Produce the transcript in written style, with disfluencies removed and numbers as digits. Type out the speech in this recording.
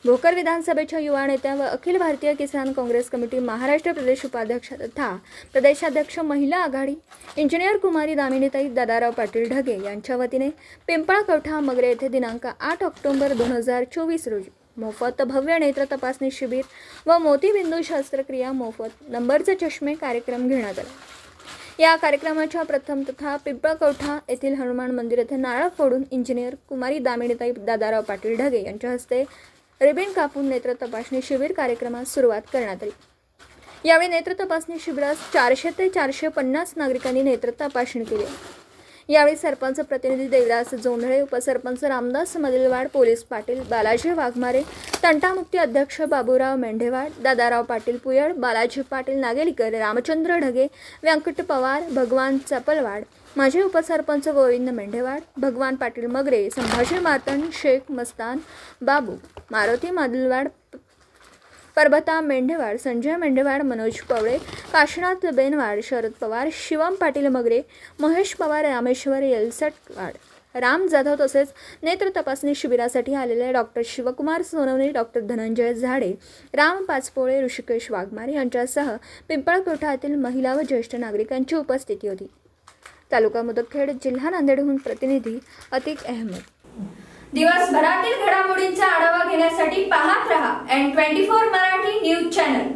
भोकर विधानसभेच्या युवा नेत्या व अखिल भारतीय किसान काँग्रेस कमिटी महाराष्ट्र प्रदेश उपाध्यक्ष तथा प्रदेशाध्यक्ष महिला आघाडी इंजिनियर कुमारी दामिनीताई दादाराव पाटील ढगे यांच्या वतीने पिंपळकवठा मगरे येथे दिनांक 8 ऑक्टोबर 2024 रोजी मोफत भव्य नेत्र तपासणी शिबिर व मोतीबिंदू शस्त्रक्रिया मोफत नंबरचे चष्मे कार्यक्रम घेण्यात आला। या कार्यक्रमाच्या प्रथम तथा पिंपळकवठा येथील हनुमान मंदिर येथे नारळ फोडून इंजिनियर कुमारी दामिनीताई दादाराव पाटील ढगे यांच्या हस्ते रिबीन कापून नेत्र तपासणी शिबिर कार्यक्रमास सुरुवात करण्यात आली। यावेळी नेत्र तपासणी शिबिरास 400 ते 450 नागरिकांनी नेत्र तपासणी केली। यावेळी सरपंच प्रतिनिधी देवदास जोंधळे, उपसरपंच रामदास मदिलवाड, पोलीस पाटील बालाजी वाघमारे, तंटामुक्ती अध्यक्ष बाबूराव मेंढेवाड, दादाराव पाटील पुयड, बालाजी पाटील नागेलीकर, रामचंद्र ढगे, व्यंकट पवार, भगवान चपलवाड, माजी उपसरपंच गोविंद मेंढेवाड, भगवान पाटील मगरे, संभाजी मार्तंड, शेख मस्तान बाबू, मारुती मदिलवाड, परबता मेंढेवाड, संजय मेंढेवाड, मनोज पवळे, काशीनाथ बेनवाड, शरद पवार, शिवम पाटील मगरे, महेश पवार, रामेश्वर येलसटवाड, राम जाधव तसेच नेत्र तपासणी शिबिरासाठी आलेले डॉक्टर शिवकुमार सोनवणे, डॉक्टर धनंजय झाडे, राम पाचपोळे, ऋषिकेश वाघमारे यांच्यासह पिंपळकवठा येथील महिला व ज्येष्ठ नागरिकांची उपस्थिती होती। तालुका मुदखेड, जिल्हा नांदेडहून प्रतिनिधी अतिक अहमद। दिवसभरातील घडामोडींचा आढावा घेण्यासाठी पाहत रहा N24 मराठी न्यूज चॅनल।